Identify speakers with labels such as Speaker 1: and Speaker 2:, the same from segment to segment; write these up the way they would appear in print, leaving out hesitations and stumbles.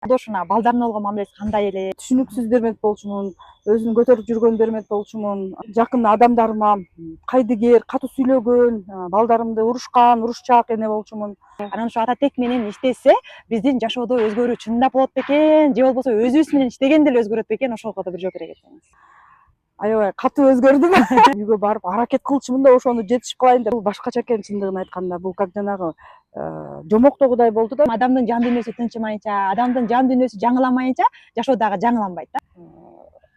Speaker 1: Жолдошуна балдарына болгон мамилеси кандай эле?
Speaker 2: Түшүнүксүз бермек болчумун, өзүн көтөрүп жүргөн бермек болчумун. Жакын адамдарыма кайдыгер, катуу сүйлөгөн, балдарымды урушкан, урушчаак эне болчумун.
Speaker 1: Анан ушу ата тек менен иштесе, биздин жашоодо өзгөрүү чындап болот бекен, же болбосо өзүбүз менен иштегенде эле өзгөрөт бекен? Ошого да бир жооп бере кетсеңиз.
Speaker 2: Аябай катуу өзгөрдүм. Үйгө барып аракет кылчумун да ошону жетишип кылайын деп. Бул башкача экен чындыгын айтканда. Бул как жанагы жомоктогудай болду да.
Speaker 1: Адамдын жан дүйнөсү тынчымайынча, адамдын жан дүйнөсү жаңыламайынча жашоо дагы жаңыланбайт да.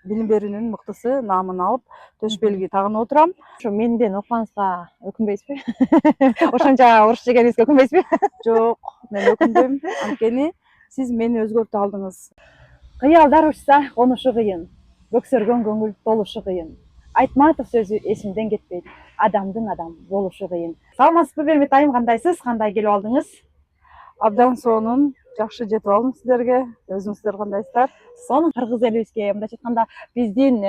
Speaker 2: Билим берүүнүн мыктысы наамын алып, төш белги тагынып отурам.
Speaker 1: Ошо менден окуганыңызга өкүнбөйсүзбү? Ошончо уруш жегениңизге өкүнбөйсүзбү?
Speaker 2: Жок, мен өкүнбөйм. Анткени сиз мени өзгөртүп алдыңыз.
Speaker 1: Кыялдар учса, конушу кыйын. Бөксөргөн көңүл толушу кыйын. Айтматов сөзү эсимден кетпейт. Адамдын адам болушу кыйын. Саламатсызбы Бермет айым, кандайсыз? Кандай келип алдыңыз?
Speaker 2: Абдан сонун, жакшы жетип алдым сиздерге. Өзүңүздөр кандайсыздар?
Speaker 1: Сонун кыргыз элибизге, мындайча айтканда, биздин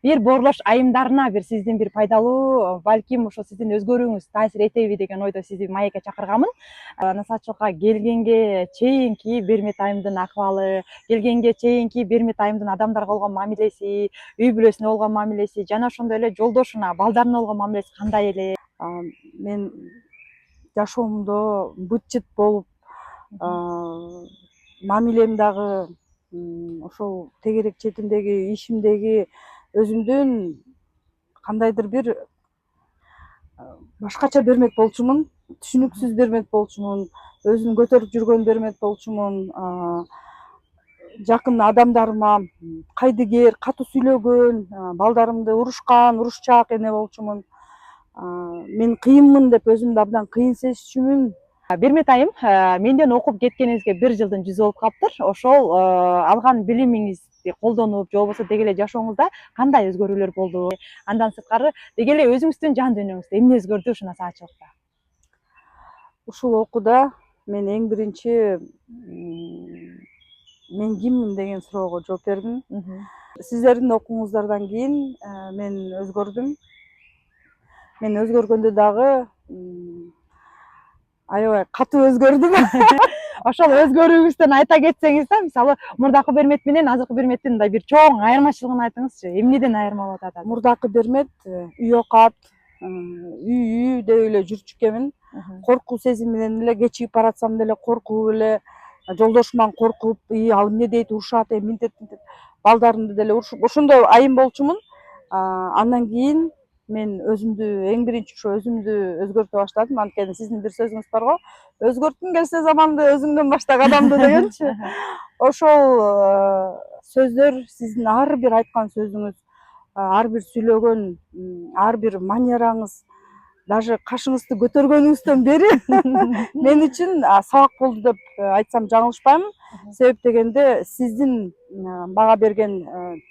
Speaker 1: бир борлош айымдарына бир сиздин бир пайдалуу, балким ошо сиздин өзгөрүүңүз таасир этеби деген ойдо сизди маекке чакырганмын. Насаатчылыкка келгенге чейинки Бермет айымдын акыбалы, келгенге чейинки Бермет айымдын адамдарга болгон мамилеси, үй бүлөсүнө болгон мамилеси жана ошондой эле жолдошуна, балдарына болгон мамилеси кандай эле?
Speaker 2: Мен жашоомдо быт-жыт болуп, мамилем дагы ошол тегерек четиндеги ишимдеги өзүмдүн кандайдыр бир башкача бермек болчумун, түшүнүксүз бермек болчумун, өзүн көтөрүп жүргөн бермек болчумун. Жакын адамдарыма кайдыгер, катуу сүйлөгөн, балдарымды урушкан, урушчаак эне болчумун. Мен кыйынмын деп өзүмдү абдан кыйын сезчүмүн.
Speaker 1: Бермет айым, менден окуп кеткениңизге 1 жылдын жүзү болуп калыптыр. Ошол алган билимиңизди колдонуп, же болбосо деги эле жашооңузда кандай өзгөрүүлөр болду? Андан сырткары деги эле өзүңүздүн жан дүйнөңүздө эмне өзгөрдү ушу насаатчылыкта?
Speaker 2: Ушул окууда мен эң биринчи мен киммин деген суроого жооп бердим. Сиздердин окууңуздардан кийин мен өзгөрдүм. Мен өзгөргөндө дагы аябай катуу өзгөрдүм.
Speaker 1: Ошол өзгөрүүңүздөн айта кетсеңиз да, мисалы, мурдакы Бермет менен азыркы Берметтин мындай бир чоң айырмачылыгын айтыңызчы. Эмнеден айырма болуп атат?
Speaker 2: Мурдакы Бермет үй окат, үй деп эле жүрчү экенмин. Коркуу сезими менен эле кечигип баратсам деле коркуп эле, жолдошуман коркуп, ал эмне дейт, урушат, мынтет балдарымды деле урушуп, ошондой айым болчумун. Андан кийин мен өзүмдү эң биринчи ошо өзүмдү өзгөртө баштадым. Анткени сиздин бир сөзүңүз бар го, өзгөрткүң келсе заманды, өзүңдөн башта кадамды дегенчи. Ошол сөздөр, сиздин ар бир айткан сөзүңүз, ар бир сүйлөгөн, ар бир манераңыз, даже кашыңызды көтөргөнүңүздөн бери мен үчүн сабак болду деп айтсам жаңылышпаймын. Себеп дегенде сиздин мага берген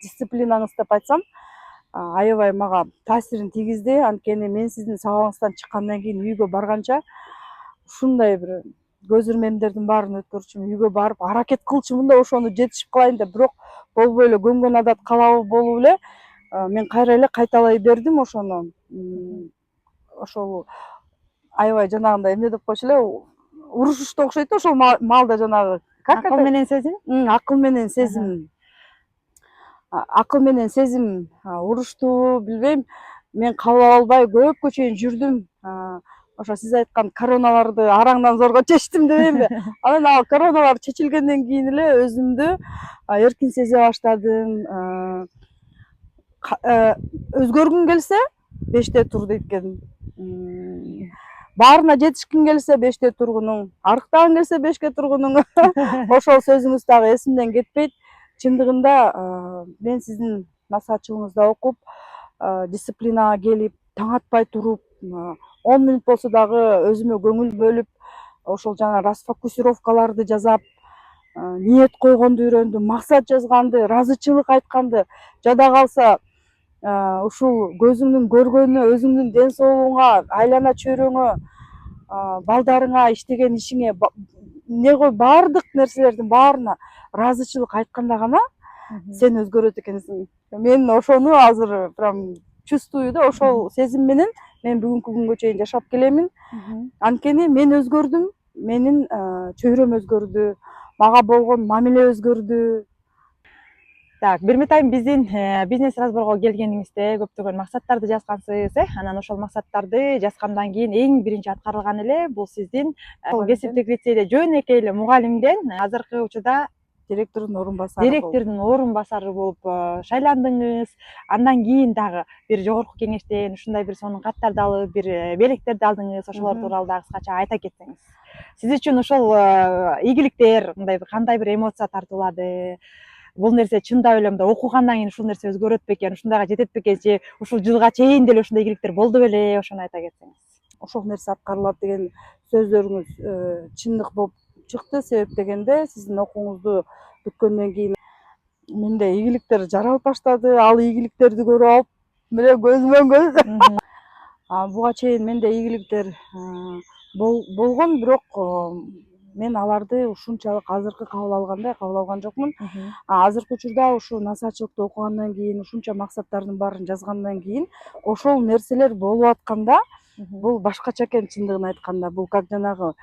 Speaker 2: дисциплинаңыз деп айтсам, аябай мага таасирин тийгизди. Анткени мен сиздин сабагыңыздан чыккандан кийин үйгө барганча ушундай бир көз ирмемдердин баарын өткөрчүмүн. Үйгө барып аракет кылчумун да ошону жетишип кылайын деп, бирок болбой эле көнгөн адат калабы болуп эле мен кайра эле кайталай бердим ошону. Ошол аябай жанагындай эмне деп коечу эле, урушушту окшойт да ошол маалда жанагы.
Speaker 1: Акыл менен сезим?
Speaker 2: Акыл менен сезим. Акыл менен сезим уруштубу билбейм. Мен кабыл ала албай көпкө чейин жүрдүм. Ошо сиз айткан короналарды араңдан зорго чечтим дебеймби? Анан ал короналар чечилгенден кийин эле өзүмдү эркин сезе баштадым. Өзгөргүң келсе 5те тур дейт экен. Баарына жетишкиң келсе 5те тургунуң, арыктагың келсе 5ке тургунуң. Ошол сөзүңүз дагы эсимден кетпейт. Чындыгында мен сиздин насаатчылыгыңызда окуп, дисциплинага келип, таң атпай туруп, 10 мүнөт болсо дагы өзүмө көңүл бөлүп, ошол жана расфокусировкаларды жасап, ниет койгонду үйрөндүм, максат жазганды, ыраазычылык айтканды, жада калса ушул көзүңдүн көргөнүнө, өзүңдүн ден соолугуңа, айлана чөйрөңө, балдарыңа, иштеген ишиңе, баардык нерселердин баарына ыраазычылык айтканда гана сен өзгөрөт экенсиң. Мен ошону азыр прям чувствую да, ошол сезим менен мен бүгүнкү күнгө чейин жашап келемин. Анткени мен өзгөрдүм, менин чөйрөм өзгөрдү, мага болгон мамиле өзгөрдү.
Speaker 1: Так, Бирметайым биздин бизнес разборго келгениңизде көптөгөн максаттарды жазгансыз, анан ошол максаттарды жазгандан кийин эң биринчи аткарылган эле бул сиздин кесиптик лицейде жөнөкөй эле мугалимден азыркы учурда
Speaker 2: Директордун орун басары болуп.
Speaker 1: директордун орун басары болуп шайландыңыз. Андан кийин дагы бир жогорку кеңештен ушундай бир сонун каттарды алып, бир белектерди алдыңыз. Ошолор тууралуу дагы кыскача айта кетсеңиз. Сиз үчүн ошол ийгиликтер мындай кандай бир эмоция тартуулады? Бул нерсе чындап эле мындай окугандан кийин ушул нерсе өзгөрөт бекен, ушундайга жетет бекен, же ушул жылга чейин деле ушундай ийгиликтер болду беле? Ошону айта кетсеңиз.
Speaker 2: Ошол нерсе аткарылат деген сөздөрүңүз чындык болуп чыкты. Себеп дегенде сиздин окууңузду бүткөндөн кийин менде ийгиликтер жаралып баштады. Ал ийгиликтерди көрүп алып мына көзмөн көз. Буга чейин менде ийгиликтер болгон, бирок мен аларды ушунчалык азыркы кабыл алган жокмун. Азыркы учурда ушу насаатчылыкты окугандан кийин, ушунча максаттардын баарын жазгандан кийин ошол нерселер болуп атканда бул башкача экен. Чындыгын айтканда бул как жанагы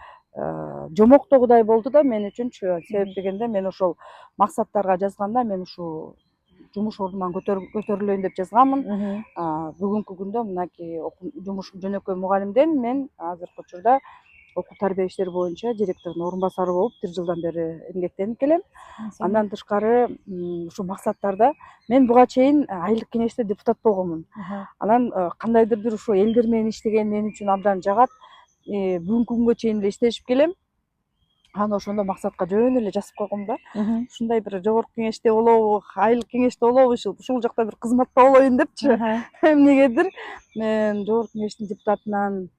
Speaker 2: жомоктогудай болду да мен үчүнчү. Себеп дегенде мен ошол максаттарга жазганда мен ушу жумуш ордуман көтөрүлөйүн деп жазганмын. Бүгүнкү күндө мынакей жумуш жөнөкөй мугалимден мен азыркы учурда окуу тарбия иштери боюнча директордун орун басары болуп 1 жылдан бери эмгектенип келем. Андан тышкары ушу максаттарда мен буга чейин айылдык кеңеште депутат болгонмун. Анан кандайдыр бир ушу элдер менен иштеген мен үчүн абдан жагат. Бүгүнкү күнгө чейин эле иштешип келем. Аны ошондо максатка жөн эле жазып койгом да. Ушундай бир жогорку кеңеште болобу, айылдык кеңеште болобу, ушул жакта бир кызматта болоюн депчи. Эмнегедир мен жогорку кеңештин депутатынан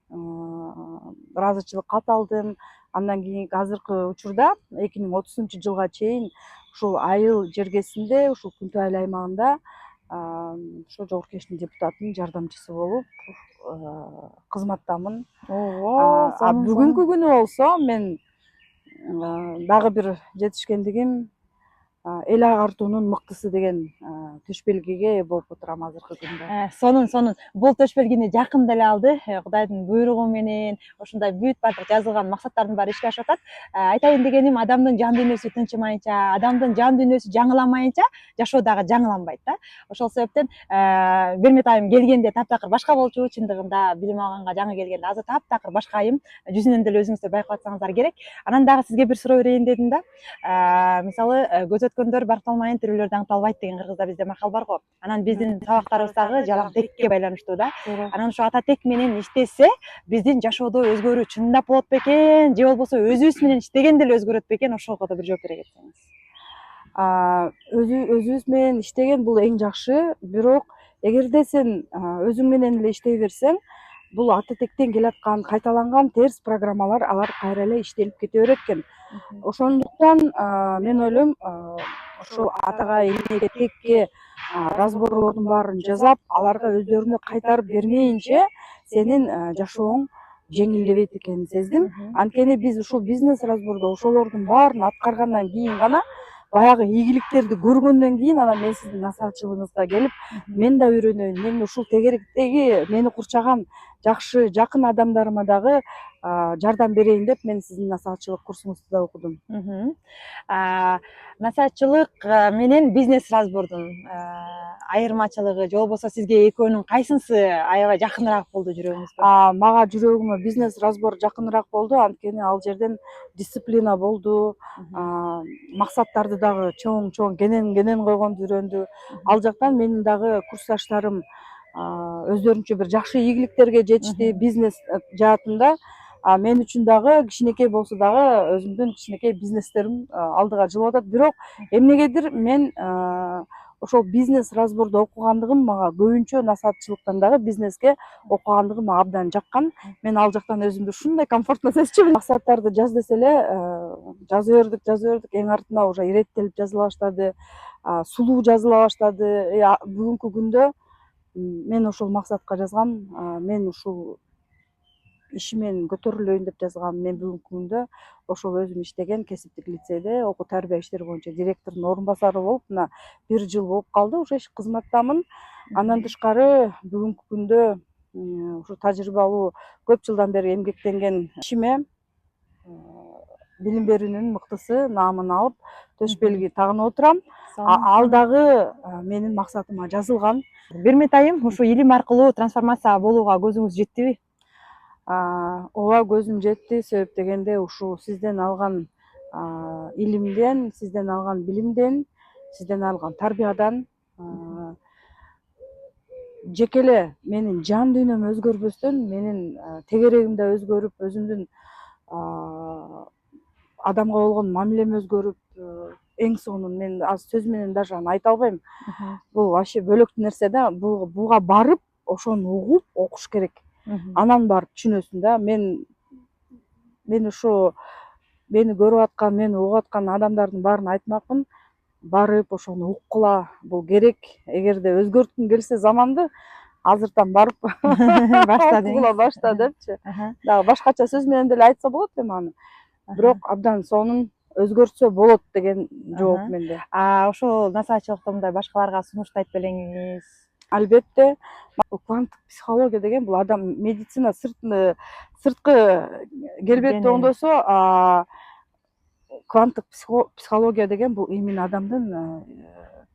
Speaker 2: ыраазычылык кат алдым. Андан кийинки азыркы учурда 2030-жылга чейин ушул айыл жергесинде, ушул Күнтү айыл аймагында ошо жогорку кеңештин депутатынын жардамчысы болуп кызматтамын. Бүгүнкү күнү болсо мен дагы бир жетишкендигим эл агартуунун мыктысы деген төш белгиге ээ болуп отурам азыркы күндө.
Speaker 1: Сонун. Бул төш белгини жакында эле алды. Кудайдын буйругу менен ошондой бүт баардык жазылган максаттардын баары ишке ашып атат. Айтайын дегеним, адамдын жан дүйнөсү тынчымайынча, адамдын жан дүйнөсү жаңыламайынча жашоо дагы жаңыланбайт да. Ошол себептен Бермет айым келгенде таптакыр башка болчу, чындыгында билим алганга жаңы келгенде азыр таптакыр башка айым. Жүзүнөн деле өзүңүздөр байкап атсаңыздар керек. Анан дагы сизге бир суроо берейин дедим да. Мисалы көз өткөндөр баркталмайын, тирүүлөр даңкталбайт деген кыргызда бизде макал бар го. Анан биздин сабактарыбыз дагы жалаң текке байланыштуу да. Анан ошо ата тек менен иштесе, биздин жашоодо өзгөрүү чындап болот бекен, же болбосо өзүбүз менен иштегенде эле өзгөрөт бекен? Ошого да бир жооп бере кетсеңиз.
Speaker 2: Өзүбүз менен иштеген бул эң жакшы, бирок эгерде сен өзүң менен эле иштей берсең, бул ата тектен келаткан кайталанган терс программалар алар кайра эле иштелип кете берет экен. Ошондуктан мен ойлойм, ошол атага, энеге, текке разборлордун баарын жасап, аларга өздөрүнө кайтарып бермейинче сенин жашооң жеңилдебейт экенин сездим. Анткени биз ушул бизнес разбордо ошолордун баарын аткаргандан кийин гана, баягы ийгиликтерди көргөндөн кийин анан мен сиздин насаатчылыгыңызга келип, мен да үйрөнөйүн, мен ушул тегеректеги мени курчаган жакшы, жакын адамдарыма дагы жардам берейин деп мен сиздин насаатчылык курсуңузду да окудум.
Speaker 1: Насаатчылык менен бизнес разбордун айырмачылыгы, же болбосо сизге экөөнүн кайсынысы аябай жакыныраак болду жүрөгүңүзгө?
Speaker 2: Мага жүрөгүмө бизнес разбор жакыныраак болду, анткени ал жерден дисциплина болду, максаттарды дагы чоң кенен койгонду үйрөндү. Ал жактан менин дагы курсташтарым өздөрүнчө бир жакшы ийгиликтерге жетишти бизнес жаатында. Мен үчүн дагы кичинекей болсо дагы өзүмдүн кичинекей бизнестерим алдыга жылып атат. Бирок эмнегедир мен ошол бизнес разборду окугандыгым мага көбүнчө насаатчылыктан дагы бизнеске окугандыгым мага абдан жаккан. Мен ал жактан өзүмдү ушундай комфортно сезчүмүн. Максаттарды жаз десе эле жаза бердик. Эң артына уже иреттелип жазыла баштады, сулуу жазыла баштады. Бүгүнкү күндө мен ошол максатка жазгам, мен ушул ишимен көтөрүлөйүн деп жазгам. Мен бүгүнкү күндө ошол өзүм иштеген кесиптик лицейде окуу тарбия иштери боюнча директордун орун басары болуп, мына 1 жыл болуп калды, уже кызматтамын. Андан тышкары бүгүнкү күндө ушу тажрыйбалуу көп жылдан бери эмгектенген ишиме билим берүүнүн мыктысы наамын алып төш белги тагынып отурам.
Speaker 1: Сонун.
Speaker 2: Ал дагы менин максатыма жазылган.
Speaker 1: Бирмет айым, ушу илим аркылуу трансформация болууга көзүңүз жеттиби?
Speaker 2: Ооба, көзүм жетти. Себеп дегенде ушул сизден алган илимден, сизден алган билимден, сизден алган тарбиядан жеке эле менин жан дүйнөм өзгөрбөстөн, менин тегерегим да өзгөрүп, өзүмдүн адамга болгон мамилем өзгөрүп, эң сонун мен азыр сөз менен даже аны айта албайм. Бул вообще бөлөктүү нерсе да. Буга барып, ошону угуп окуш керек. Анан барып түшүнөсүң да. Мен ушу мени көрүп аткан, мени угуп аткан адамдардын баарына айтмакмын. Барып ошону уккула, бул керек. Эгерде өзгөрткүң келсе заманды, азыртан барып уккула башта депчи. Дагы башкача сөз менен деле айтса болот эми аны. Бирок абдан сонун өзгөртсө болот деген жооп менде.
Speaker 1: Ошол насаатчылыкты мындай башкаларга сунуштайт белеңиз?
Speaker 2: Албетте. Кванттык психология деген бул адам медицина сырткы келбетти оңдосо, кванттык психология деген бул именно адамдын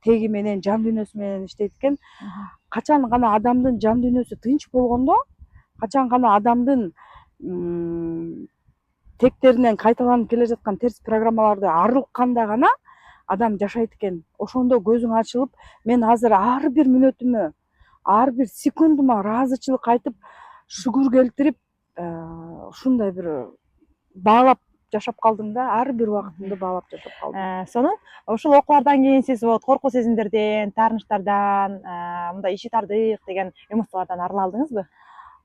Speaker 2: теги менен, жан дүйнөсү менен иштейт экен. Качан гана адамдын жан дүйнөсү тынч болгондо, качан гана адамдын тектеринен кайталанып келе жаткан терс программаларды арылтканда гана адам жашайт экен. Ошондо көзүң ачылып, мен азыр ар бир мүнөтүмө, ар бир секундума ыраазычылык айтып, шүгүр келтирип, ушундай бир баалап жашап калдым да, ар бир убактымды баалап жашап калдым.
Speaker 1: Сонун. Ушул окуулардан кийин сиз коркуу сезимдерден, таарынычтардан, мындай ичи тардык деген эмоциялардан арыла алдыңызбы?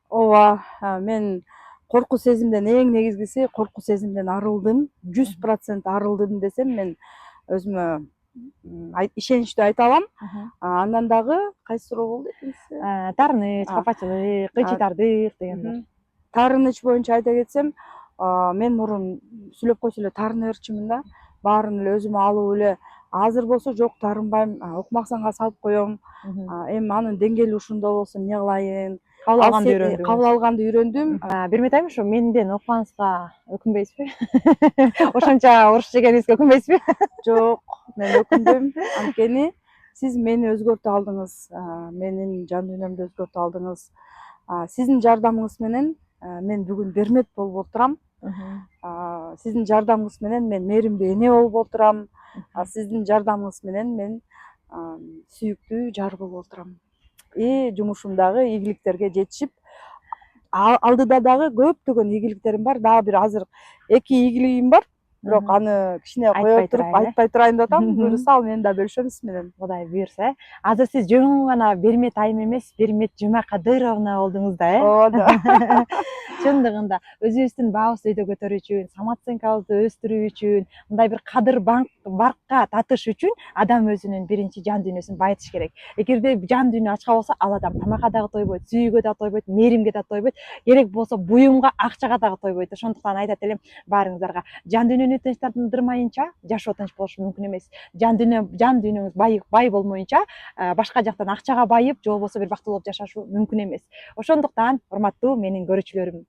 Speaker 2: Ооба, мен коркуу сезимден эң негизгиси коркуу сезимден арылдым. 100% арылдым десем мен өзүмө ишеничтүү айта алам. Андан дагы кайсы суроо болду экинчиси?
Speaker 1: Таарыныч, капачылык, ичи тардык дегендер.
Speaker 2: Таарыныч боюнча айта кетсем, мен мурун сүйлөп койсо эле таарына берчүмүн да. Баарын эле өзүмө алып эле, азыр болсо жок таарынбайм, окумаксанга салып коем. Эми анын деңгээли ушундой болсо эмне кылайын?
Speaker 1: Кабыл алганды үйрөндүм.
Speaker 2: Кабыл алганды үйрөндүм.
Speaker 1: Бирмет айым, ушу менден окуганыңызга өкүнбөйсүзбү? Ошонча уруш жегениңизге өкүнбөйсүзбү?
Speaker 2: Жок, мен өкүндүм. Анткени сиз мени өзгөртүп алдыңыз, менин жан дүйнөмдү өзгөртүп алдыңыз. Сиздин жардамыңыз менен мен бүгүн Бермет болуп отурам. Сиздин жардамыңыз менен мен мээримдүү эне болуп отурам. Сиздин жардамыңыз менен мен сүйүктүү жар болуп отурам. Жумушумдагы ийгиликтерге жетишип, алдыда дагы көптөгөн ийгиликтерим бар. Дагы бир азыр 2 ийгилигим бар. Бирок аны кичине кое туруп айтпай турайын деп атам. Буюрса ал менен да бөлүшөм менен.
Speaker 1: Кудай буйрса. Азыр сиз жөн гана Бермет айым эмес, Бермет Жумакадыровна болдуңуз да,
Speaker 2: Ооба да.
Speaker 1: Чындыгында өзүбүздүн баабызды өйдө көтөрүү үчүн, самооценкабызды өстүрүү үчүн, мындай бир кадыр баркка татыш үчүн адам өзүнүн биринчи жан дүйнөсүн байытыш керек. Эгерде жан дүйнө ачка болсо, ал адам тамакка дагы тойбойт, сүйүүгө да тойбойт, мээримге да тойбойт, керек болсо буюмга, акчага дагы тойбойт. Ошондуктан айтат элем баарыңыздарга, жан дүйнөнү тынчтандырмайынча жашоо тынч болушу мүмкүн эмес. Жан дүйнөңүз бай болмоюнча башка жактан акчага байып, же болбосо бир бактылуу болуп жашашу мүмкүн эмес. Ошондуктан урматтуу менин көрүүчүлөрүм,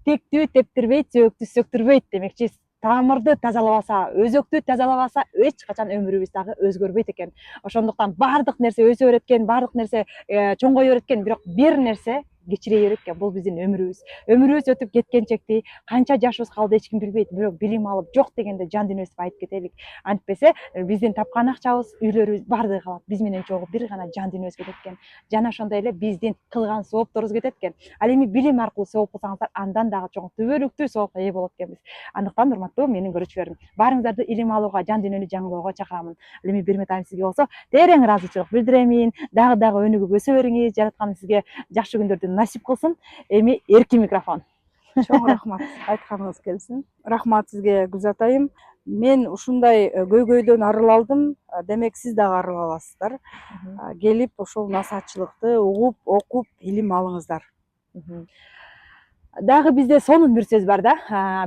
Speaker 1: тектүү тептирбейт, сөөгүктү сөктүрбөйт демекчи. Тамырды тазалабаса, өзөктү тазалабаса, эч качан өмүрүбүз дагы өзгөрбөйт экен. Ошондуктан баардык нерсе өсө берет экен, баардык нерсе чоңгое берет экен, бирок бир нерсе кичирейе берет экен, бул биздин өмүрүбүз. Өмүрүбүз өтүп кеткенчекти, канча жашыбыз калды эч ким билбейт, бирок билим алып жок дегенде жан дүйнөбүздү байытып кетелик. Антпесе биздин тапкан акчабыз, үйлөрүбүз баардыгы калат. Биз менен чогуу бир гана жан дүйнөбүз кетет экен. Жана ошондой эле биздин кылган соопторубуз кетет экен. Ал эми билим аркылуу сооп кылсаңыздар, андан дагы чоң түбөлүктүү соопко ээ болот экенбиз. Андыктан урматтуу менин көрүүчүлөрүм, баарыңыздарды илим алууга, жан дүйнөнү жаңылоого чакырамын. Ал эми Бермет айым сизге болсо терең ыраазычылык билдиремин. Дагы өнүгүп өсө бериңиз. Жараткан сизге жакшы күндөрдү насип кылсын. Эми эркин микрофон.
Speaker 2: Чоң рахмат, айтканыңыз келсин. Рахмат сизге Гүлзат атайым. Мен ушундай көйгөйдөн арыла алдым, демек сиз дагы арыла аласыздар. Келип ошол насаатчылыкты угуп, окуп, илим алыңыздар.
Speaker 1: Дагы бизде сонун бир сөз бар да.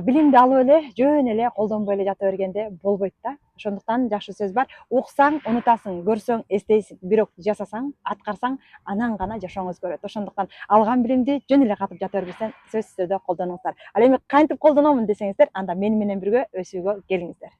Speaker 1: Билимди алып эле жөн эле колдонбой эле жата бергенде болбойт да. Ошондуктан жакшы сөз бар. Уксаң унутасың, көрсөң эстейсиң, бирок жасасаң, аткарсаң, анан гана жашооң өзгөрөт. Ошондуктан алган билимди жөн эле катып жата бербестен сөзсүз түрдө колдонуңуздар. Ал эми кантип колдономун десеңиздер, анда мени менен бирге өсүүгө келиңиздер.